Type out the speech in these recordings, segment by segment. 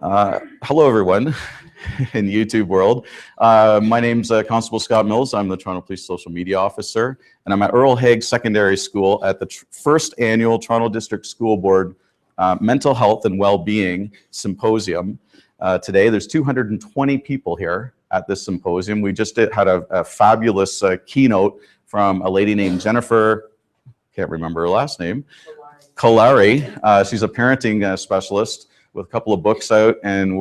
Hello, everyone in YouTube world. My name's Constable Scott Mills. I'm the Toronto Police Social Media Officer, and I'm at Earl Haig Secondary School at the first annual Toronto District School Board Mental Health and Wellbeing Symposium. Today, there's 220 people here at this symposium. We just had a fabulous keynote from a lady named Jennifer, can't remember her last name, Kalari. She's a parenting specialist with a couple of books out, and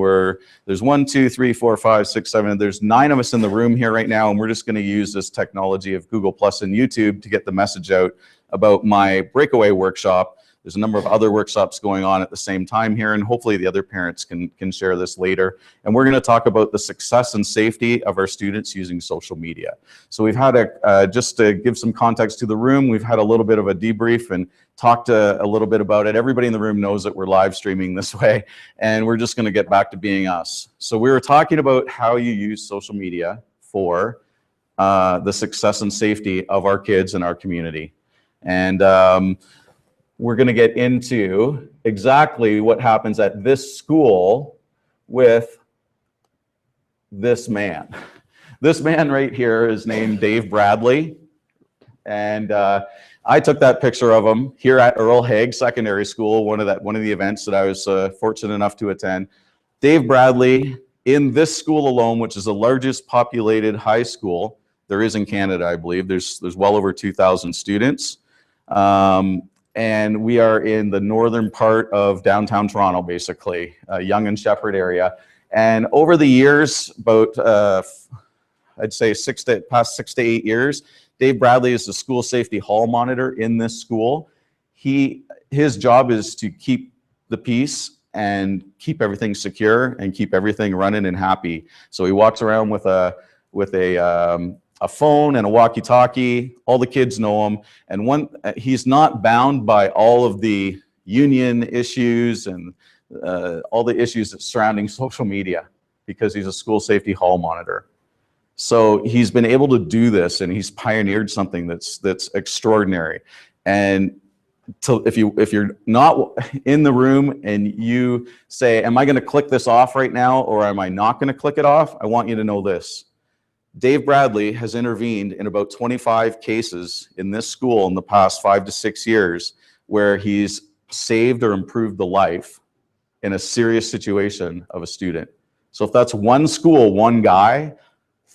there's 1, 2, 3, 4, 5, 6, 7. There's 9 of us in the room here right now, and we're just going to use this technology of Google Plus and YouTube to get the message out about my breakaway workshop. There's a number of other workshops going on at the same time here, and hopefully the other parents can share this later. And we're going to talk about the success and safety of our students using social media. So we've had just to give some context to the room, we've had a little bit of a debrief and talked a little bit about it. Everybody in the room knows that we're live streaming this way, and we're just going to get back to being us. So we were talking about how you use social media for the success and safety of our kids and our community. And we're going to get into exactly what happens at this school with this man. This man right here is named Dave Bradley, and I took that picture of him here at Earl Haig Secondary School, one of the events that I was fortunate enough to attend. Dave Bradley, in this school alone, which is the largest populated high school there is in Canada, I believe. There's well over 2,000 students. And we are in the northern part of downtown Toronto, basically, Yonge and Sheppard area. And over the years, about I'd say past 6 to 8 years, Dave Bradley is the school safety hall monitor in this school. His job is to keep the peace and keep everything secure and keep everything running and happy. So he walks around with a phone and a walkie-talkie. All the kids know him, and he's not bound by all of the union issues and all the issues surrounding social media because he's a school safety hall monitor. So he's been able to do this, and he's pioneered something that's extraordinary. And if you're not in the room and you say, "Am I going to click this off right now, or am I not going to click it off?" I want you to know this. Dave Bradley has intervened in about 25 cases in this school in the past 5 to 6 years where he's saved or improved the life in a serious situation of a student. So if that's one school, one guy,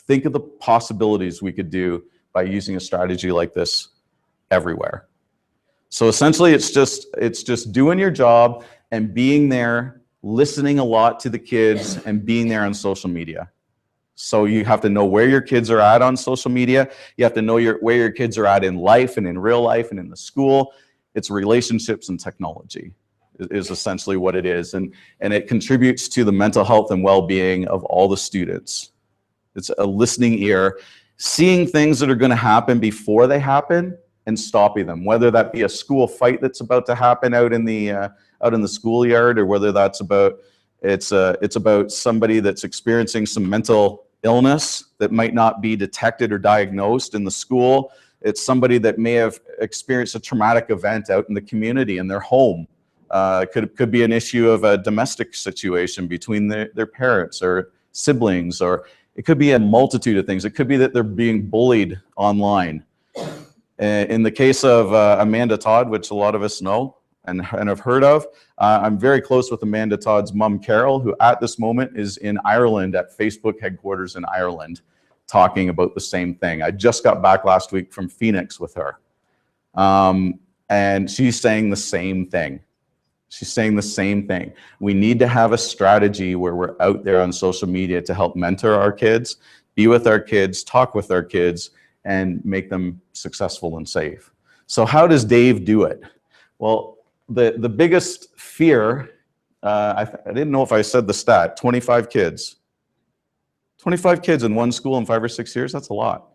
think of the possibilities we could do by using a strategy like this everywhere. So essentially it's just doing your job and being there, listening a lot to the kids, and being there on social media. So you have to know where your kids are at on social media. You have to know where your kids are at in life and in real life and in the school. It's relationships and technology is essentially what it is. And it contributes to the mental health and well-being of all the students. It's a listening ear, seeing things that are going to happen before they happen and stopping them, whether that be a school fight that's about to happen out in the schoolyard, or whether that's about it's about somebody that's experiencing some mental illness that might not be detected or diagnosed in the school. It's somebody that may have experienced a traumatic event out in the community in their home. Could be an issue of a domestic situation between their parents or siblings, or it could be a multitude of things. It could be that they're being bullied online. In the case of Amanda Todd, which a lot of us know and have heard of, I'm very close with Amanda Todd's mom, Carol, who at this moment is in Ireland at Facebook headquarters in Ireland, talking about the same thing. I just got back last week from Phoenix with her. And she's saying the same thing. She's saying the same thing. We need to have a strategy where we're out there on social media to help mentor our kids, be with our kids, talk with our kids, and make them successful and safe. So how does Dave do it? Well, the biggest fear, I didn't know if I said the stat, 25 kids. 25 kids in one school in 5 or 6 years, that's a lot.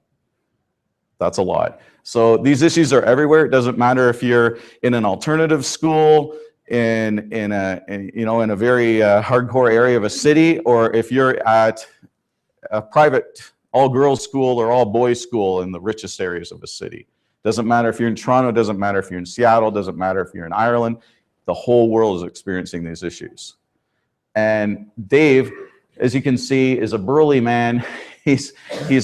That's a lot. So these issues are everywhere. It doesn't matter if you're in an alternative school, in a very hardcore area of a city, or if you're at a private all-girls school or all-boys school in the richest areas of a city. Doesn't matter if you're in Toronto, doesn't matter if you're in Seattle, doesn't matter if you're in Ireland. The whole world is experiencing these issues. And Dave, as you can see, is a burly man. He's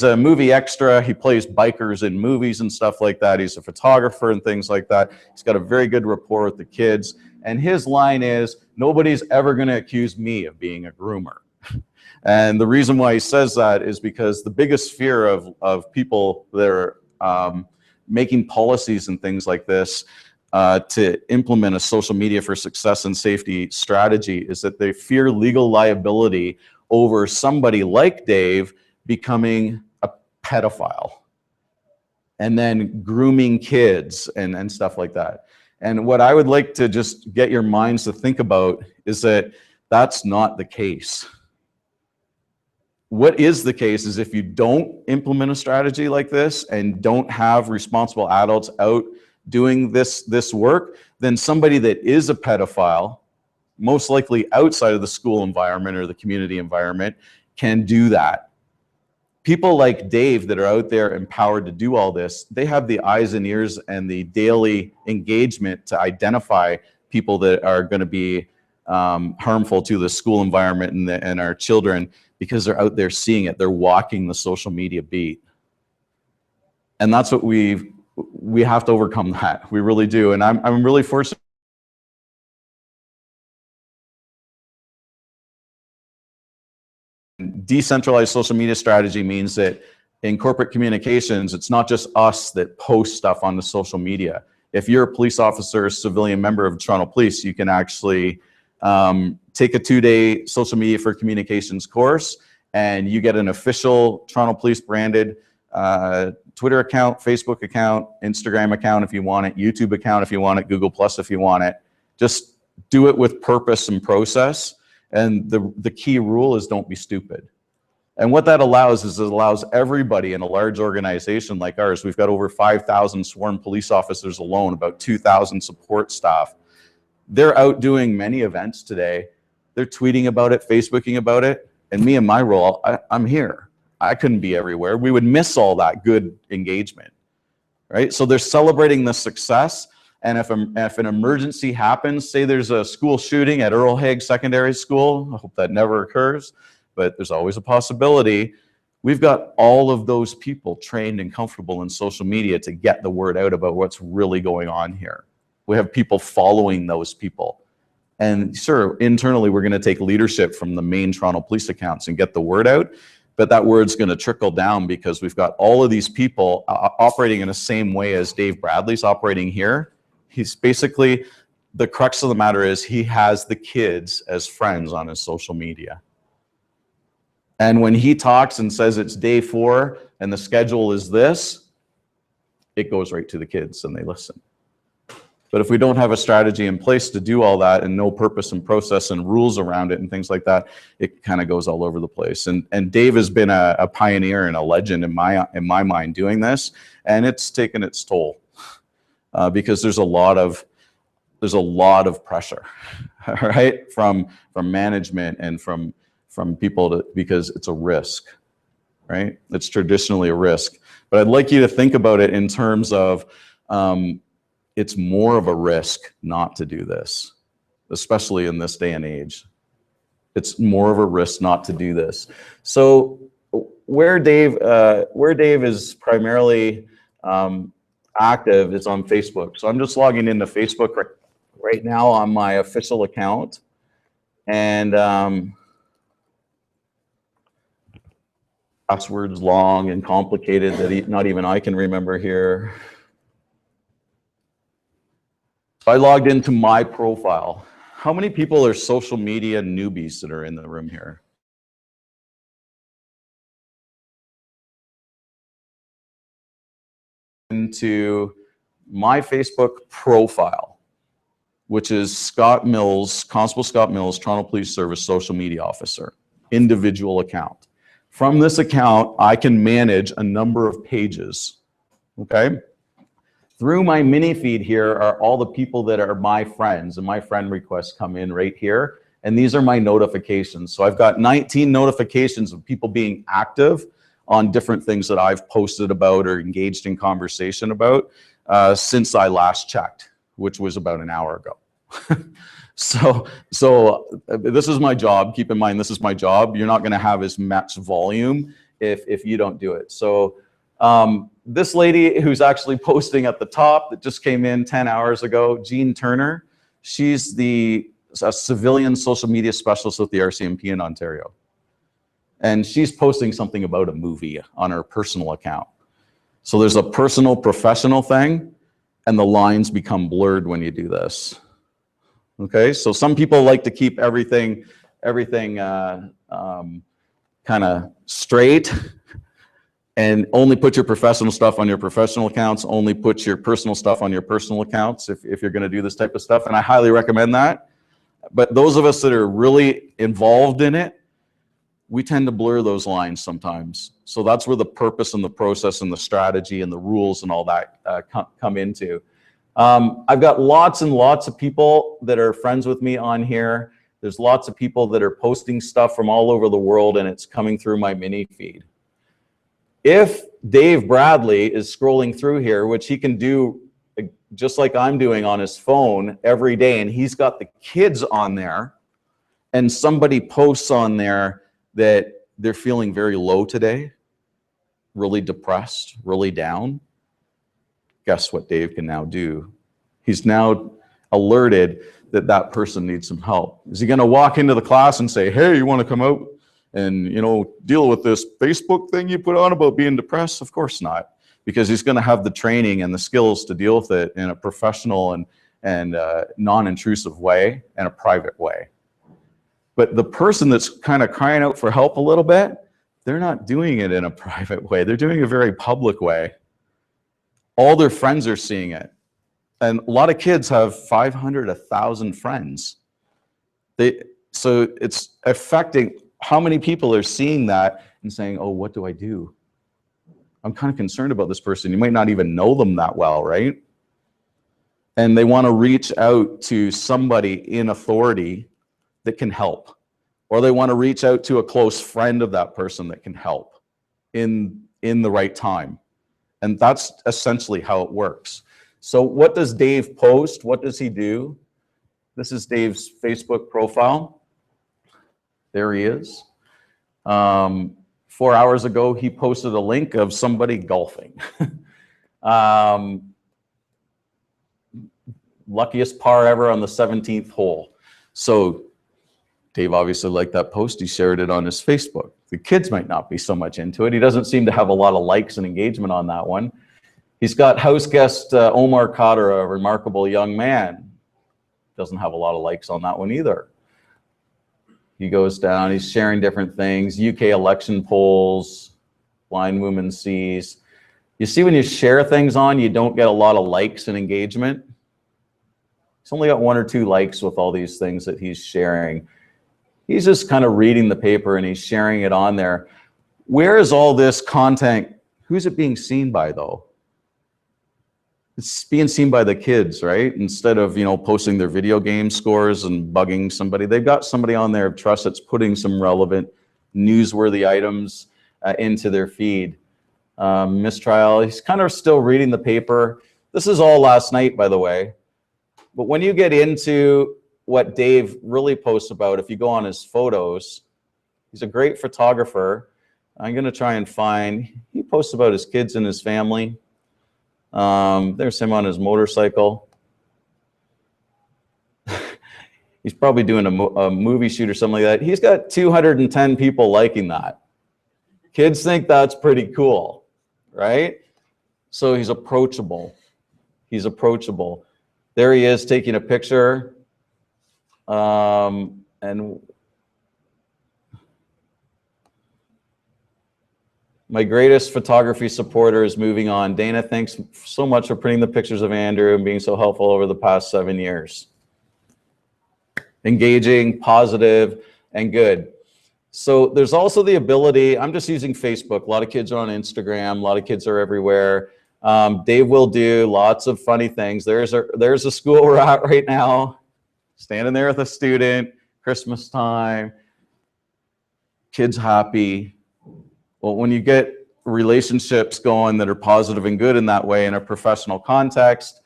a movie extra. He plays bikers in movies and stuff like that. He's a photographer and things like that. He's got a very good rapport with the kids. And his line is, nobody's ever going to accuse me of being a groomer. And the reason why he says that is because the biggest fear of people that are making policies and things like this to implement a social media for success and safety strategy is that they fear legal liability over somebody like Dave becoming a pedophile and then grooming kids and stuff like that. And what I would like to just get your minds to think about is that that's not the case. What is the case is if you don't implement a strategy like this and don't have responsible adults out doing this work, then somebody that is a pedophile, most likely outside of the school environment or the community environment, can do that. People like Dave that are out there empowered to do all this, they have the eyes and ears and the daily engagement to identify people that are going to be harmful to the school environment and our children, because they're out there seeing it. They're walking the social media beat. And that's what we have to overcome that. We really do. And I'm really fortunate. Decentralized social media strategy means that in corporate communications, it's not just us that post stuff on the social media. If you're a police officer, a civilian member of Toronto Police, you can actually take a 2-day social media for communications course, and you get an official Toronto Police branded Twitter account, Facebook account, Instagram account if you want it, YouTube account if you want it, Google Plus if you want it. Just do it with purpose and process. And the key rule is don't be stupid. And what that allows is it allows everybody in a large organization like ours, we've got over 5,000 sworn police officers alone, about 2,000 support staff. They're out doing many events today. They're tweeting about it, Facebooking about it. And me and my role, I'm here. I couldn't be everywhere. We would miss all that good engagement, right? So they're celebrating the success. And if an emergency happens, say there's a school shooting at Earl Haig Secondary School, I hope that never occurs, but there's always a possibility. We've got all of those people trained and comfortable in social media to get the word out about what's really going on here. We have people following those people. And sure, internally, we're going to take leadership from the main Toronto Police accounts and get the word out. But that word's going to trickle down because we've got all of these people operating in the same way as Dave Bradley's operating here. He's basically, the crux of the matter is he has the kids as friends on his social media. And when he talks and says it's day 4 and the schedule is this, it goes right to the kids and they listen. But if we don't have a strategy in place to do all that and no purpose and process and rules around it and things like that, it kind of goes all over the place. And Dave has been a pioneer and a legend in my mind doing this, and it's taken its toll because there's a lot of pressure, right, from management and from people because it's a risk, right? It's traditionally a risk. But I'd like you to think about it in terms of it's more of a risk not to do this, especially in this day and age. It's more of a risk not to do this. So where Dave is primarily active is on Facebook. So I'm just logging into Facebook right now on my official account. And password's long and complicated that not even I can remember here. I logged into my profile. How many people are social media newbies that are in the room here? Into my Facebook profile, which is Scott Mills, Constable Scott Mills, Toronto Police Service Social Media Officer, individual account. From this account, I can manage a number of pages, okay? Through my mini feed here are all the people that are my friends, and my friend requests come in right here. And these are my notifications. So I've got 19 notifications of people being active on different things that I've posted about or engaged in conversation about since I last checked, which was about an hour ago. So this is my job. Keep in mind, this is my job. You're not going to have as much volume if you don't do it. So this lady who's actually posting at the top that just came in 10 hours ago, Jean Turner, she's a civilian social media specialist with the RCMP in Ontario. And she's posting something about a movie on her personal account. So there's a personal professional thing, and the lines become blurred when you do this. Okay, so some people like to keep everything kind of straight and only put your professional stuff on your professional accounts, only put your personal stuff on your personal accounts if you're going to do this type of stuff. And I highly recommend that. But those of us that are really involved in it, we tend to blur those lines sometimes. So that's where the purpose and the process and the strategy and the rules and all that come into. I've got lots and lots of people that are friends with me on here. There's lots of people that are posting stuff from all over the world, and it's coming through my mini feed. If Dave Bradley is scrolling through here, which he can do just like I'm doing on his phone every day, and he's got the kids on there, and somebody posts on there that they're feeling very low today, really depressed, really down, guess what Dave can now do? He's now alerted that that person needs some help. Is he going to walk into the class and say, hey, you want to come out and, you know, deal with this Facebook thing you put on about being depressed? Of course not, because he's going to have the training and the skills to deal with it in a professional and non-intrusive way and a private way. But the person that's kind of crying out for help a little bit, they're not doing it in a private way. They're doing it a very public way. All their friends are seeing it. And a lot of kids have 500, 1,000 friends. So it's affecting how many people are seeing that and saying, oh, what do I do? I'm kind of concerned about this person. You might not even know them that well, right? And they want to reach out to somebody in authority that can help, or they want to reach out to a close friend of that person that can help in the right time. And that's essentially how it works. So what does Dave post? What does he do? This is Dave's Facebook profile. There he is. 4 hours ago, he posted a link of somebody golfing. Luckiest par ever on the 17th hole. So Dave obviously liked that post. He shared it on his Facebook. The kids might not be so much into it. He doesn't seem to have a lot of likes and engagement on that one. He's got house guest Omar Khadr, a remarkable young man. Doesn't have a lot of likes on that one either. He goes down, he's sharing different things. UK election polls, blind woman sees. You see, when you share things on, you don't get a lot of likes and engagement. He's only got 1 or 2 likes with all these things that he's sharing. He's just kind of reading the paper and he's sharing it on there. Where is all this content? Who's it being seen by, though? It's being seen by the kids, right? Instead of, you know, posting their video game scores and bugging somebody, they've got somebody on there of trust that's putting some relevant, newsworthy items into their feed. Mistrial, he's kind of still reading the paper. This is all last night, by the way. But when you get into what Dave really posts about, if you go on his photos, he's a great photographer. I'm going to try and find, he posts about his kids and his family. There's him on his motorcycle. He's probably doing a movie shoot or something like that. He's got 210 people liking that. Kids think that's pretty cool, right? So he's approachable. He's approachable. There he is taking a picture. And my greatest photography supporter is moving on. Dana, thanks so much for printing the pictures of Andrew and being so helpful over the past 7 years. Engaging, positive, and good. So there's also the ability, I'm just using Facebook. A lot of kids are on Instagram. A lot of kids are everywhere. Dave will do lots of funny things. There's a school we're at right now. Standing there with a student, Christmas time, kids happy. Well, when you get relationships going that are positive and good in that way in a professional context,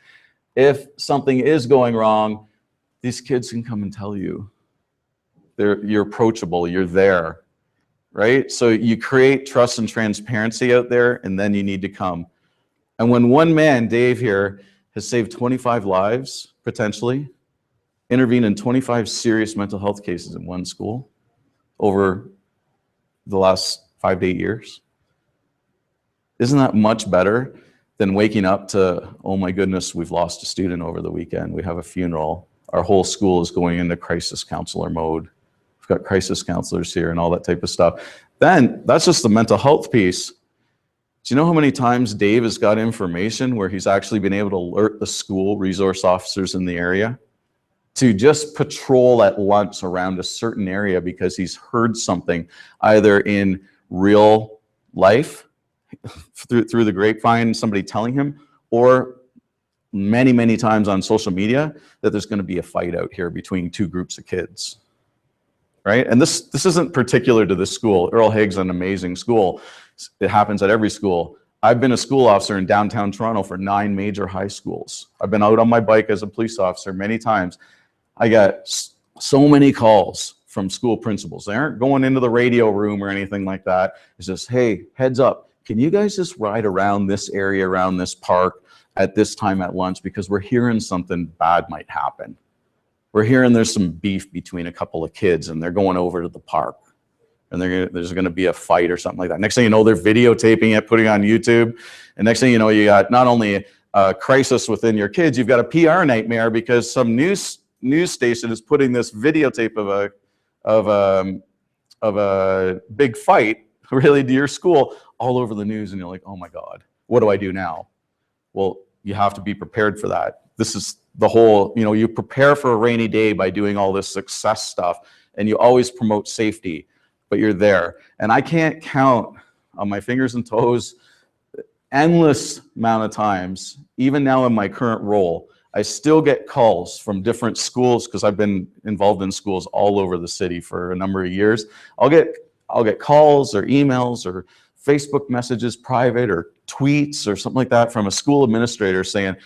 if something is going wrong, these kids can come and tell you. You're approachable, you're there, right? So you create trust and transparency out there, and then you need to come. And when one man, Dave here, has saved 25 lives, potentially, intervened in 25 serious mental health cases in one school over the last 5 to 8 years, isn't that much better than waking up to, oh my goodness, we've lost a student over the weekend, we have a funeral, our whole school is going into crisis counselor mode, we've got crisis counselors here and all that type of stuff. Then that's just the mental health piece. Do you know how many times Dave has got information where he's actually been able to alert the school resource officers in the area to just patrol at lunch around a certain area because he's heard something either in real life through the grapevine, somebody telling him, or many, many times on social media that there's going to be a fight out here between two groups of kids, right? And this isn't particular to this school. Earl Haig's an amazing school. It happens at every school. I've been a school officer in downtown Toronto for 9 major high schools. I've been out on my bike as a police officer many times. I got so many calls from school principals. They aren't going into the radio room or anything like that. It's just, hey, heads up, can you guys just ride around this area, around this park at this time at lunch, because we're hearing something bad might happen. We're hearing there's some beef between a couple of kids and they're going over to the park. And there's going to be a fight or something like that. Next thing you know, they're videotaping it, putting it on YouTube. And next thing you know, you got not only a crisis within your kids, you've got a PR nightmare because some news station is putting this videotape of a big fight related to your school all over the news. And you're like, oh my God, what do I do now? Well, you have to be prepared for that. This is the whole, you prepare for a rainy day by doing all this success stuff, and you always promote safety. But you're there. And I can't count on my fingers and toes endless amount of times, even now in my current role, I still get calls from different schools because I've been involved in schools all over the city for a number of years. I'll get calls or emails or Facebook messages, private, or tweets or something like that from a school administrator saying,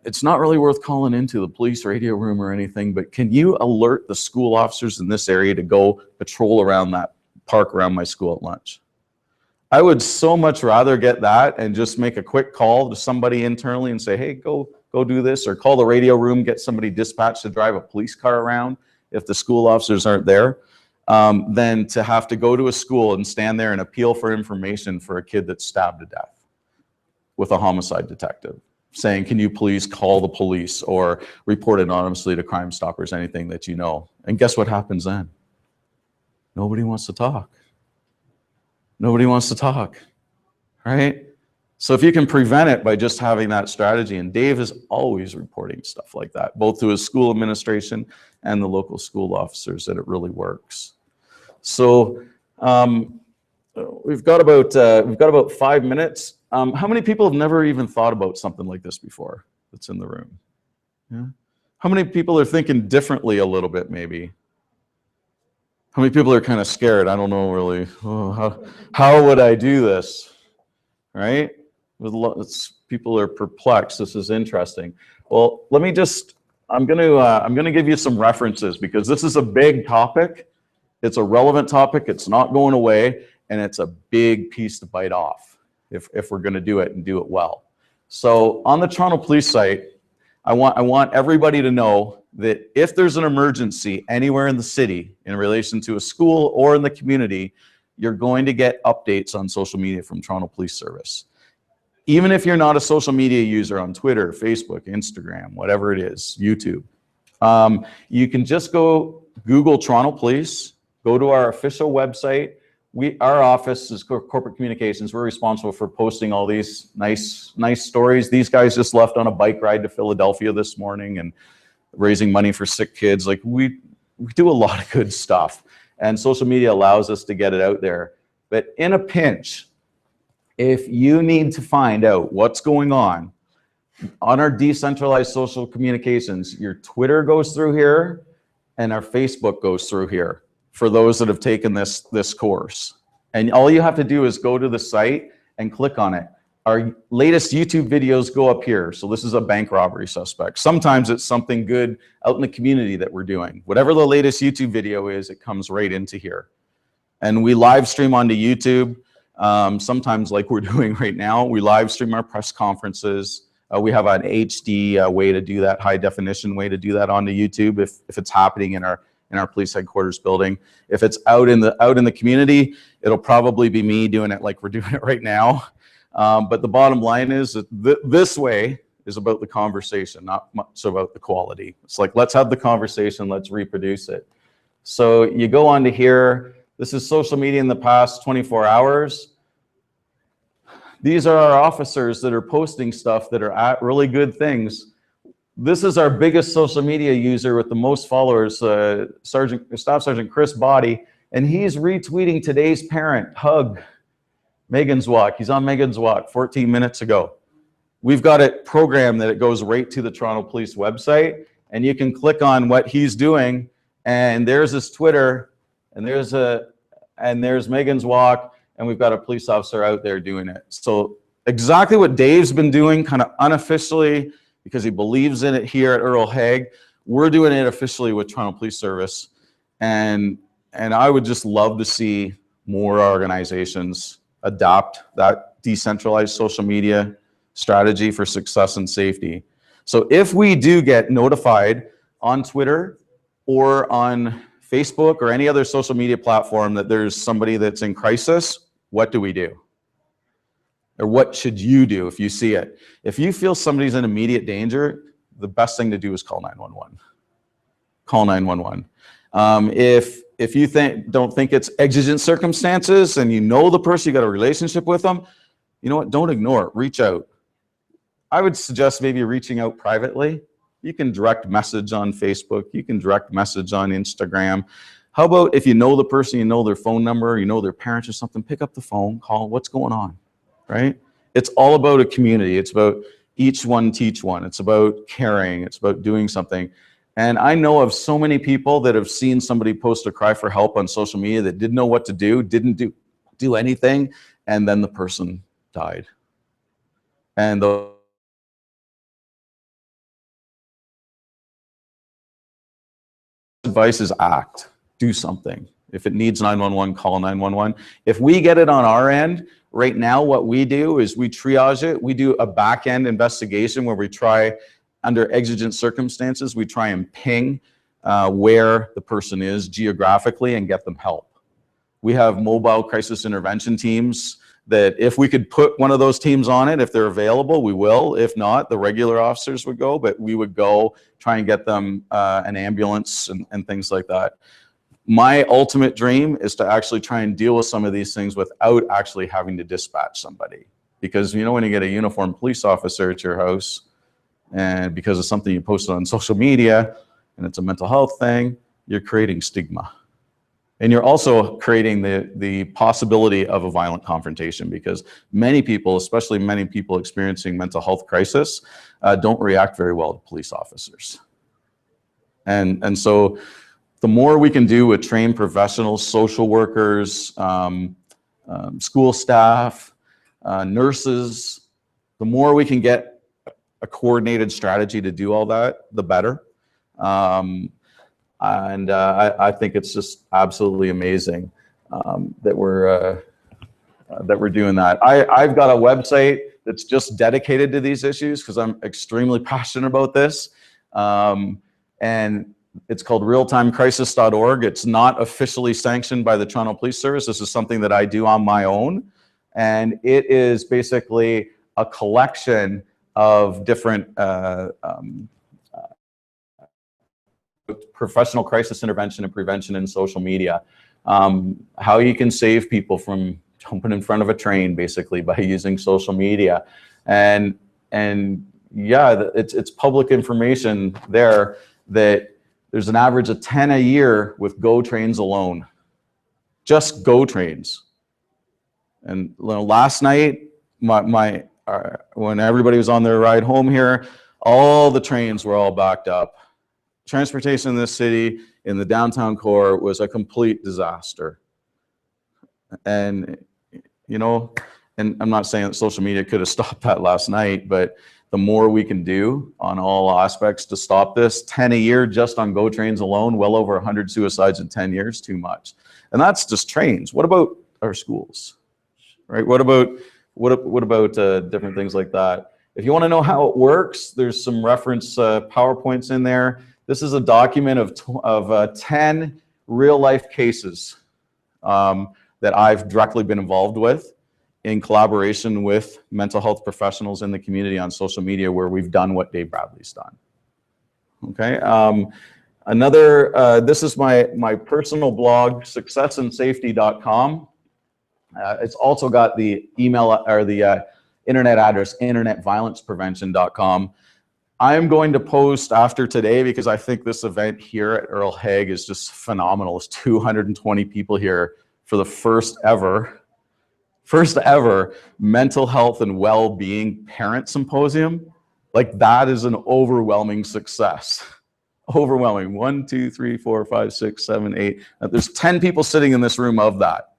it's not really worth calling into the police radio room or anything, but can you alert the school officers in this area to go patrol around that park around my school at lunch? I would so much rather get that and just make a quick call to somebody internally and say, hey, go do this, or call the radio room, get somebody dispatched to drive a police car around if the school officers aren't there, than to have to go to a school and stand there and appeal for information for a kid that's stabbed to death with a homicide detective saying, can you please call the police or report anonymously to Crime Stoppers, anything that you know. And guess what happens then? Nobody wants to talk. Nobody wants to talk, right? So if you can prevent it by just having that strategy, and Dave is always reporting stuff like that, both to his school administration and the local school officers, that it really works. So we've got about 5 minutes. How many people have never even thought about something like this before that's in the room? Yeah. How many people are thinking differently a little bit, maybe? How many people are kind of scared? I don't know really. Oh, how would I do this? Right? People are perplexed. This is interesting. Well, let me just, I'm gonna give you some references because this is a big topic. It's a relevant topic. It's not going away, and it's a big piece to bite off if we're going to do it and do it well. So on the Toronto Police site, I want everybody to know that if there's an emergency anywhere in the city in relation to a school or in the community, you're going to get updates on social media from Toronto Police Service. Even if you're not a social media user on Twitter, Facebook, Instagram, whatever it is, YouTube, you can just go Google Toronto Police, go to our official website. Our office is corporate communications. We're responsible for posting all these nice stories. These guys just left on a bike ride to Philadelphia this morning and raising money for sick kids. Like we do a lot of good stuff, and social media allows us to get it out there. But in a pinch, if you need to find out what's going on our decentralized social communications, your Twitter goes through here and our Facebook goes through here for those that have taken this course. And all you have to do is go to the site and click on it. Our latest YouTube videos go up here. So this is a bank robbery suspect. Sometimes it's something good out in the community that we're doing. Whatever the latest YouTube video is, it comes right into here. And we live stream onto YouTube. Sometimes, like we're doing right now, we live stream our press conferences. We have an HD way to do that, high definition way to do that onto YouTube if it's happening in our police headquarters building. If it's out in the community, it'll probably be me doing it like we're doing it right now. But the bottom line is that this way is about the conversation, not much about the quality. It's like, let's have the conversation, let's reproduce it. So you go on to here. This is social media in the past 24 hours. These are our officers that are posting stuff that are at really good things. This is our biggest social media user with the most followers, Staff Sergeant Chris Body, and he's retweeting today's parent hug. Megan's Walk. He's on Megan's Walk 14 minutes ago. We've got it programmed that it goes right to the Toronto Police website, and you can click on what he's doing, and there's his Twitter, and there's Megan's Walk, and we've got a police officer out there doing it. So exactly what Dave's been doing, kind of unofficially, because he believes in it here at Earl Haig, we're doing it officially with Toronto Police Service, and I would just love to see more organizations adopt that decentralized social media strategy for success and safety. So if we do get notified on Twitter or on Facebook or any other social media platform that there's somebody that's in crisis, what do we do? Or what should you do if you see it? If you feel somebody's in immediate danger, the best thing to do is call 911. Call 911. If you don't think it's exigent circumstances and you know the person, you got a relationship with them, you know what, don't ignore it, reach out. I would suggest maybe reaching out privately. You can direct message on Facebook, you can direct message on Instagram. How about if you know the person, you know their phone number, you know their parents or something, pick up the phone, call, what's going on, right? It's all about a community. It's about each one teach one. It's about caring, it's about doing something. And I know of so many people that have seen somebody post a cry for help on social media that didn't know what to do, didn't do anything, and then the person died. And the advice is act, do something. If it needs 911, call 911. If we get it on our end, right now what we do is we triage it. We do a back-end investigation where we try, under exigent circumstances, we try and ping where the person is geographically and get them help. We have mobile crisis intervention teams that if we could put one of those teams on it, if they're available, we will. If not, the regular officers would go, but we would go try and get them an ambulance and things like that. My ultimate dream is to actually try and deal with some of these things without actually having to dispatch somebody. Because you know when you get a uniformed police officer at your house, and because of something you posted on social media, and it's a mental health thing, you're creating stigma. And you're also creating the possibility of a violent confrontation, because many people, especially many people experiencing mental health crisis, don't react very well to police officers. And so the more we can do with trained professionals, social workers, school staff, nurses, the more we can get a coordinated strategy to do all that, the better. I think it's just absolutely amazing that we're doing that. I've got a website that's just dedicated to these issues because I'm extremely passionate about this. And it's called realtimecrisis.org. It's not officially sanctioned by the Toronto Police Service. This is something that I do on my own. And it is basically a collection of different professional crisis intervention and prevention in social media. How you can save people from jumping in front of a train, basically, by using social media. And yeah, it's public information there that there's an average of 10 a year with GO trains alone. Just GO trains. And last night, when everybody was on their ride home here, all the trains were all backed up. Transportation in this city, in the downtown core, was a complete disaster. And, you know, and I'm not saying that social media could have stopped that last night, but the more we can do on all aspects to stop this, 10 a year just on GO trains alone, well over 100 suicides in 10 years, too much. And that's just trains. What about our schools, right? What about different things like that? If you want to know how it works, there's some reference PowerPoints in there. This is a document of 10 real life cases that I've directly been involved with in collaboration with mental health professionals in the community on social media, where we've done what Dave Bradley's done. Okay. This is my personal blog, successandsafety.com. It's also got the email or the internet address, internetviolenceprevention.com. I am going to post after today, because I think this event here at Earl Haig is just phenomenal. It's 220 people here for the first ever mental health and well-being parent symposium. Like, that is an overwhelming success. Overwhelming. 1, 2, 3, 4, 5, 6, 7, 8. There's 10 people sitting in this room of that.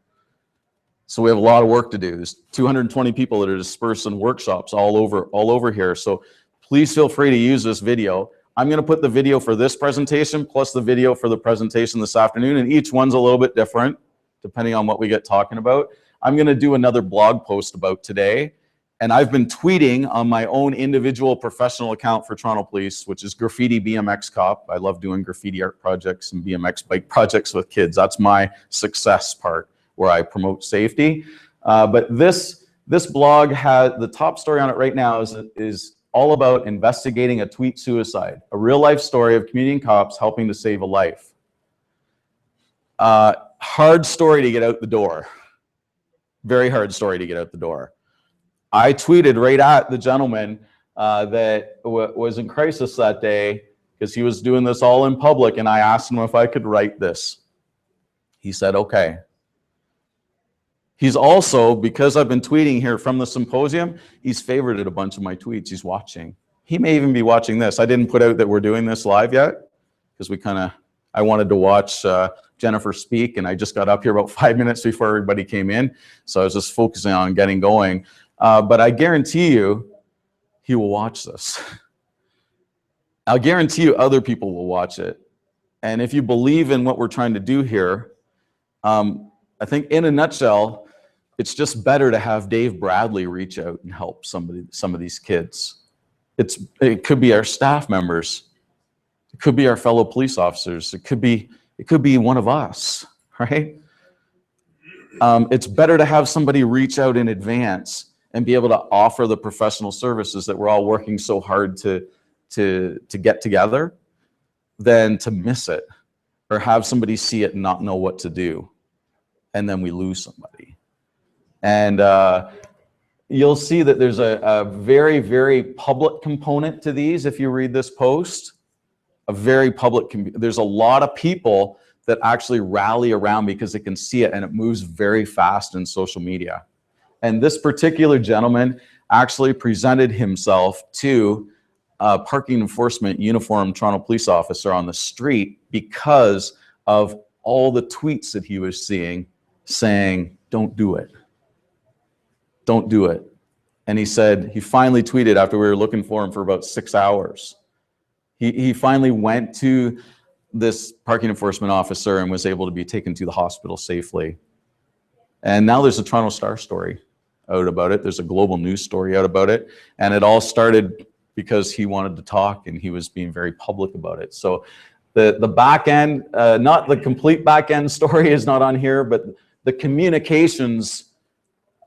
So we have a lot of work to do. There's 220 people that are dispersed in workshops all over here. So please feel free to use this video. I'm going to put the video for this presentation plus the video for the presentation this afternoon, and each one's a little bit different depending on what we get talking about. I'm going to do another blog post about today, and I've been tweeting on my own individual professional account for Toronto Police, which is Graffiti BMX Cop. I love doing graffiti art projects and BMX bike projects with kids. That's my success part, where I promote safety. But this blog has, the top story on it right now is all about investigating a tweet suicide, a real life story of community cops helping to save a life. Hard story to get out the door. Very hard story to get out the door. I tweeted right at the gentleman that was in crisis that day, because he was doing this all in public, and I asked him if I could write this. He said, okay. He's also, because I've been tweeting here from the symposium, he's favorited a bunch of my tweets. He's watching. He may even be watching this. I didn't put out that we're doing this live yet, because I wanted to watch Jennifer speak, and I just got up here about 5 minutes before everybody came in. So I was just focusing on getting going. But I guarantee you, he will watch this. I'll guarantee you other people will watch it. And if you believe in what we're trying to do here, I think in a nutshell, it's just better to have Dave Bradley reach out and help some of these kids. It could be our staff members. It could be our fellow police officers. It could be one of us, right? It's better to have somebody reach out in advance and be able to offer the professional services that we're all working so hard to get together than to miss it or have somebody see it and not know what to do. And then we lose somebody. And you'll see that there's a very, very public component to these if you read this post. A very public, there's a lot of people that actually rally around because they can see it, and it moves very fast in social media. And this particular gentleman actually presented himself to a parking enforcement uniformed Toronto police officer on the street because of all the tweets that he was seeing saying, don't do it. Don't do it. And he said, he finally tweeted after we were looking for him for about 6 hours. He finally went to this parking enforcement officer and was able to be taken to the hospital safely. And now there's a Toronto Star story out about it. There's a global news story out about it. And it all started because he wanted to talk and he was being very public about it. So the back end, not the complete back end story is not on here, but the communications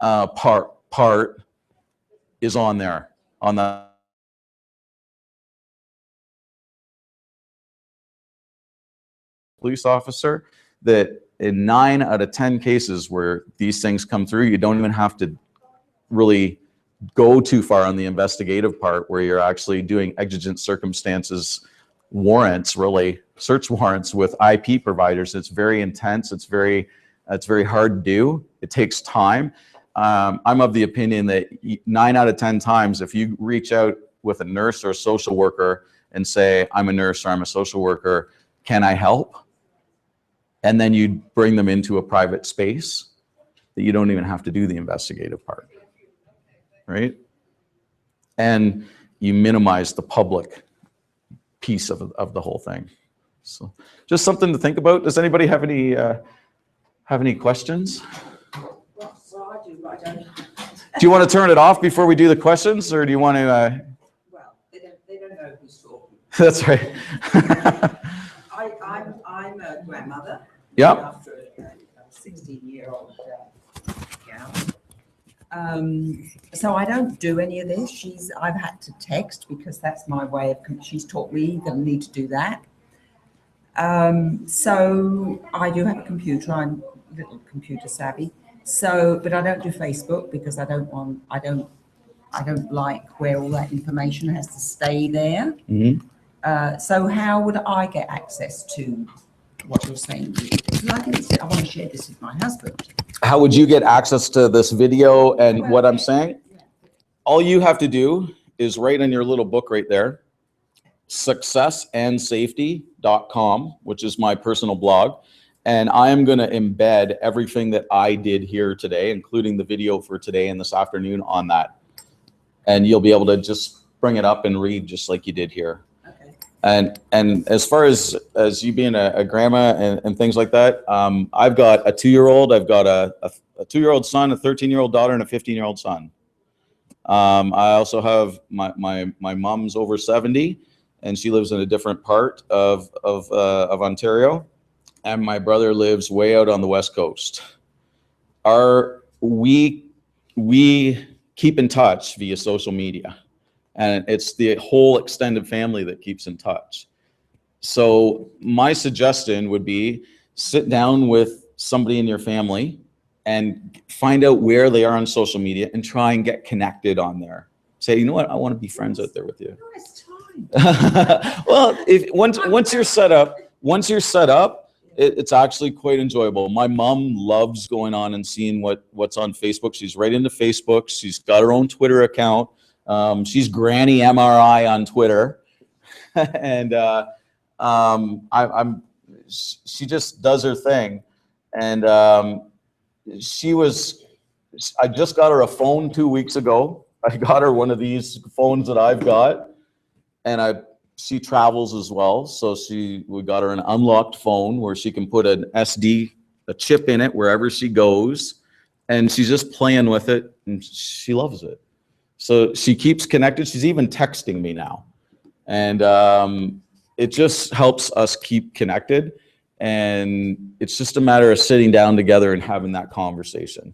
part is on there, on the police officer, that in 9 out of 10 cases where these things come through, you don't even have to really go too far on the investigative part, where you're actually doing exigent circumstances warrants, really search warrants with IP providers. It's very intense. It's very hard to do. It takes time. I'm of the opinion that 9 out of 10 times, if you reach out with a nurse or a social worker and say, I'm a nurse or I'm a social worker, can I help? And then you bring them into a private space, that you don't even have to do the investigative part. right? And you minimize the public piece of the whole thing. So just something to think about. Does anybody have any questions? Well, I do, but I don't. Do you want to turn it off before we do the questions, or do you want to? Well, they don't know who's talking. That's right. I'm a grandmother. Yeah. After a 16-year-old gal. So I don't do any of this. I've had to text because that's my way of. She's taught me that I need to do that. So I do have a computer. I'm a little computer savvy. So, but I don't do Facebook because I don't like where all that information has to stay there. Mm-hmm. So how would I get access to what you're saying? Because I want to share this with my husband. How would you get access to this video and what I'm saying? Yeah. All you have to do is write in your little book right there, successandsafety.com, which is my personal blog. And I am going to embed everything that I did here today, including the video for today and this afternoon on that. And you'll be able to just bring it up and read just like you did here. Okay. And as far as you being a grandma and things like that, I've got a 2-year-old, I've got a 2-year-old son, a 13-year-old daughter, and a 15-year-old son. I also have my mom's over 70, and she lives in a different part of Ontario. And my brother lives way out on the West Coast. We keep in touch via social media, and it's the whole extended family that keeps in touch. So my suggestion would be sit down with somebody in your family and find out where they are on social media and try and get connected on there. Say, you know what, I want to be friends out there with you. Nice time. Well, once you're set up, it's actually quite enjoyable. My mom loves going on and seeing what's on Facebook. She's right into Facebook. She's got her own Twitter account. She's Granny MRI on Twitter, and she just does her thing. And I just got her a phone 2 weeks ago. I got her one of these phones that I've got, and she travels as well, so we got her an unlocked phone where she can put a chip in it wherever she goes, and she's just playing with it, and she loves it. So she keeps connected. She's even texting me now, and it just helps us keep connected, and it's just a matter of sitting down together and having that conversation,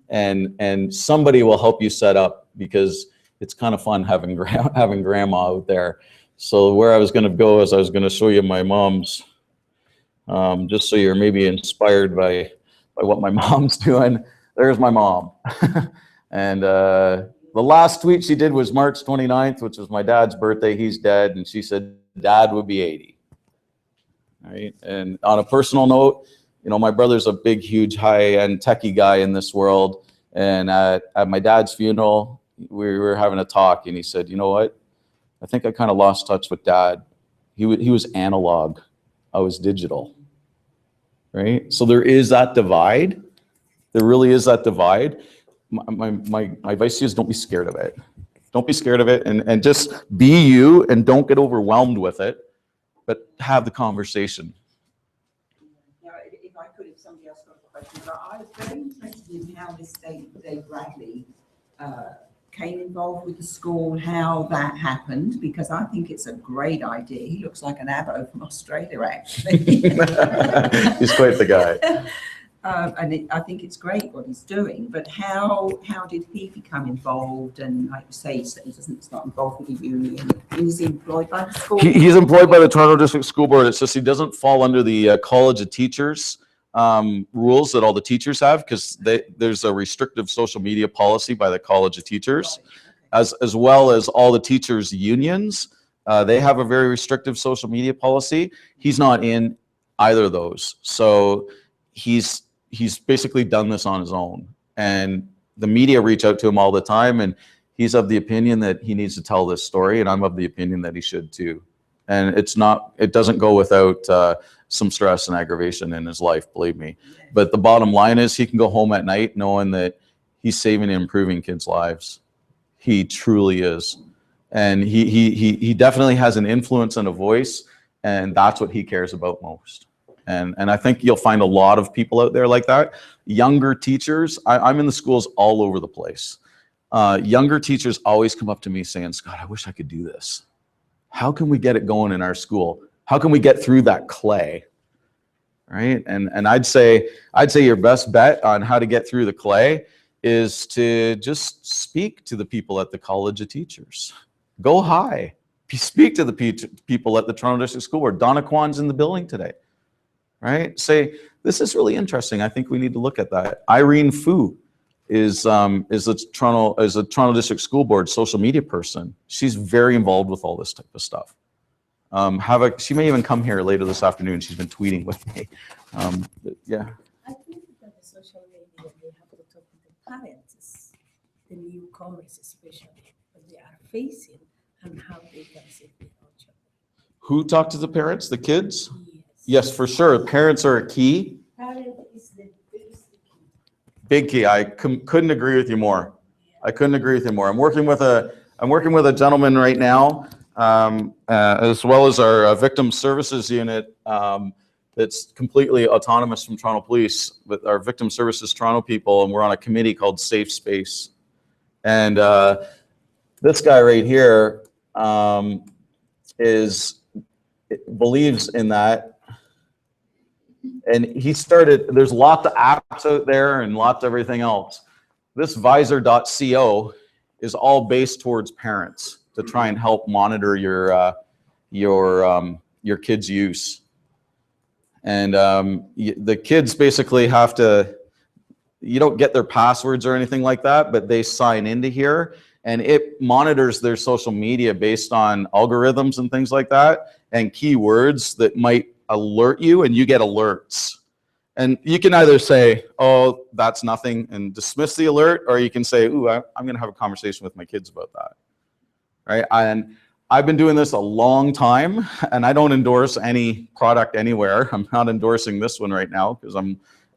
and somebody will help you set up, because it's kind of fun having grandma out there. So where I was going to go is I was going to show you my mom's, just so you're maybe inspired by what my mom's doing. There's my mom. And the last tweet she did was March 29th, which was my dad's birthday. He's dead. And she said, Dad would be 80. All right. And on a personal note, my brother's a big, huge, high-end techie guy in this world. And at my dad's funeral, we were having a talk, and he said, you know what? I think I kind of lost touch with Dad. He was analog. I was digital, right? So there is that divide. There really is that divide. My advice to you is don't be scared of it. Don't be scared of it, and just be you, and don't get overwhelmed with it, but have the conversation. Now, if I could, if somebody else got a question, but I was very interested in how this Dave Bradley came involved with the school, how that happened, because I think it's a great idea. He looks like an abo from Australia, actually. He's quite the guy. And I think it's great what he's doing, but how did he become involved? And like you say, he's not involved with the union. Is he employed by the school? He's employed by the Toronto District School Board. It's just he doesn't fall under the College of Teachers rules that all the teachers have, because there's a restrictive social media policy by the College of Teachers, as well as all the teachers' unions. They have a very restrictive social media policy. He's not in either of those. So he's basically done this on his own. And the media reach out to him all the time, and he's of the opinion that he needs to tell this story, and I'm of the opinion that he should too. And it doesn't go without some stress and aggravation in his life, believe me. But the bottom line is he can go home at night knowing that he's saving and improving kids' lives. He truly is. And he definitely has an influence and a voice, and that's what he cares about most. And I think you'll find a lot of people out there like that. Younger teachers, I'm in the schools all over the place. Younger teachers always come up to me saying, Scott, I wish I could do this. How can we get it going in our school? How can we get through that clay? Right? And I'd say your best bet on how to get through the clay is to just speak to the people at the College of Teachers. Go high. Speak to the people at the Toronto District School Board. Donna Kwan's in the building today, right? Say, this is really interesting. I think we need to look at that. Irene Fu is a Toronto District School Board social media person. She's very involved with all this type of stuff. She may even come here later this afternoon. She's been tweeting with me. Yeah. I think that the social media, they have to talk to the parents, the newcomers especially, what they are facing and how they can save their children. Who talked to the parents? The kids? Yes. Yes, for sure. Parents are a key. Parent is the biggest key. Big key. I couldn't agree with you more. I couldn't agree with you more. I'm working with a gentleman right now, as well as our victim services unit, that's completely autonomous from Toronto Police, with our victim services Toronto people, and we're on a committee called Safe Space. And this guy right here believes in that, and he started. There's lots of apps out there and lots of everything else. This visor.co is all based towards parents to try and help monitor your kids' use. And the kids basically have to, you don't get their passwords or anything like that, but they sign into here, and it monitors their social media based on algorithms and things like that, and keywords that might alert you, and you get alerts. And you can either say, oh, that's nothing, and dismiss the alert, or you can say, ooh, I'm going to have a conversation with my kids about that. Right? And I've been doing this a long time, and I don't endorse any product anywhere. I'm not endorsing this one right now because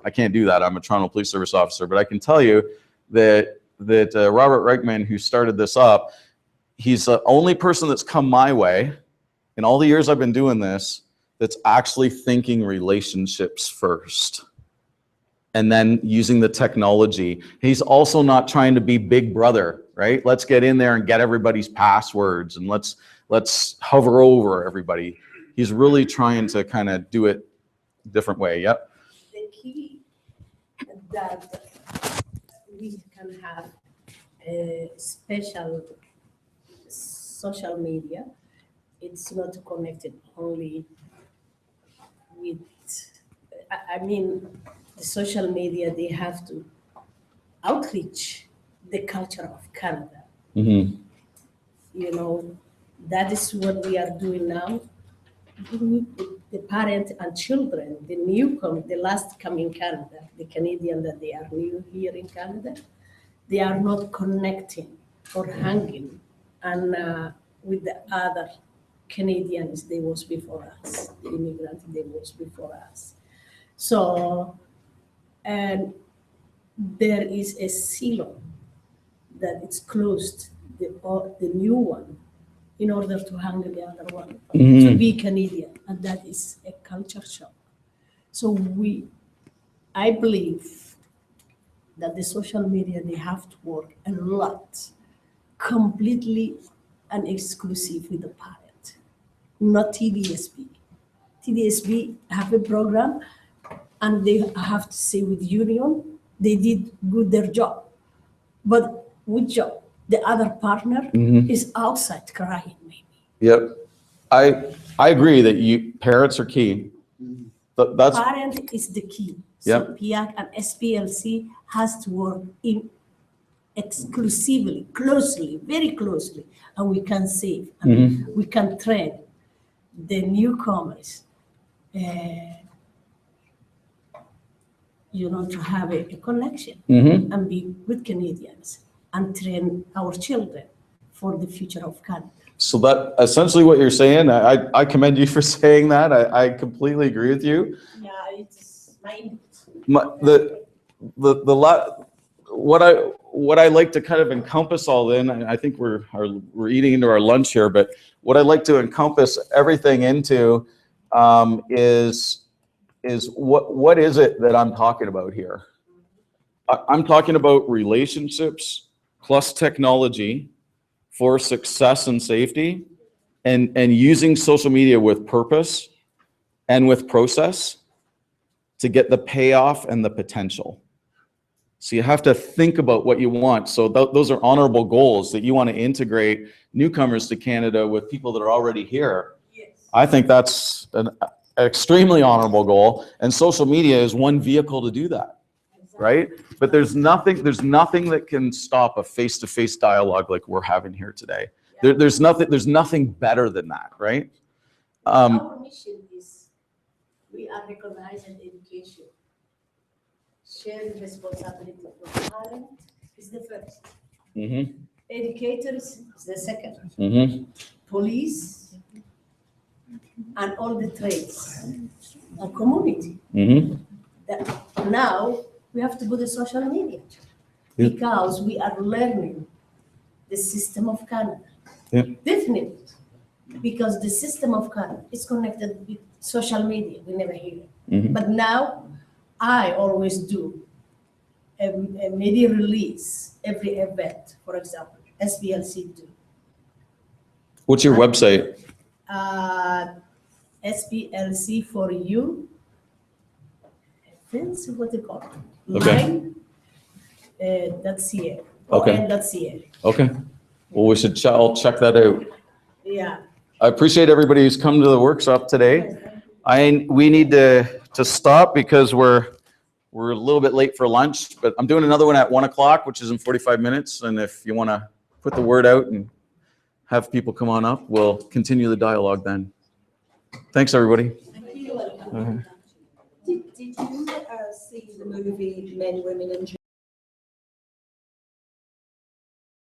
I can't do that. I'm a Toronto Police Service officer, but I can tell you that Robert Reichman, who started this up, he's the only person that's come my way in all the years I've been doing this that's actually thinking relationships first and then using the technology. He's also not trying to be Big Brother, right? Let's get in there and get everybody's passwords and let's hover over everybody. He's really trying to kind of do it a different way. Yep. The key that we can have a special social media, it's not connected only with, I mean, the social media, they have to outreach the culture of Canada. Mm-hmm. You know, that is what we are doing now. The parents and children, the newcomer, the last come in Canada, the Canadian that they are new here in Canada, they are not connecting or hanging and with the other Canadians they was before us, the immigrants they was before us. So, and there is a silo that it's closed, the new one, in order to hang the other one, to be Canadian, and that is a culture shock. So I believe that the social media, they have to work a lot, completely and exclusive with the parent, not TDSB. TDSB have a program, and they have to say with union, they did good their job. But which job? The other partner is outside crying, maybe. Yep. I agree that parents are key. That's Parent is the key. Yep. So PIAC and SPLC has to work exclusively, closely, very closely, and we can save, and we can train the newcomers, to have a connection and be good Canadians and train our children for the future of Canada. So that essentially what you're saying, I commend you for saying that. I completely agree with you. Yeah, it's my what I like to kind of encompass all in, and I think we're eating into our lunch here, but what I like to encompass everything into is what is it that I'm talking about here? I'm talking about relationships plus technology for success and safety, and using social media with purpose and with process to get the payoff and the potential. So you have to think about what you want. So those are honorable goals that you want to integrate newcomers to Canada with people that are already here. Yes. I think that's an extremely honorable goal, and social media is one vehicle to do that, right? But there's nothing that can stop a face-to-face dialogue like we're having here today. There's nothing better than that, right? Our mission is we are recognized in education. Shared responsibility for parent is the first. Mm-hmm. Educators is the second. Mm-hmm. Police and all the trades and community. Mm-hmm. That now we have to go to social media Yeah. because we are learning the system of Canada. Yeah. Definitely. Because the system of Canada is connected with social media. We never hear it. Mm-hmm. But now I always do a media release every event, for example, SBLC do. What's your website? SBLC for you. That's what they call it. Okay. Line, .ca. Okay. .ca. Okay. Well, I'll check that out. Yeah. I appreciate everybody who's come to the workshop today. We need to stop because we're a little bit late for lunch, but I'm doing another one at 1 o'clock, which is in 45 minutes. And if you want to put the word out and have people come on up, we'll continue the dialogue then. Thanks, everybody. Did you see the movie Men, Women and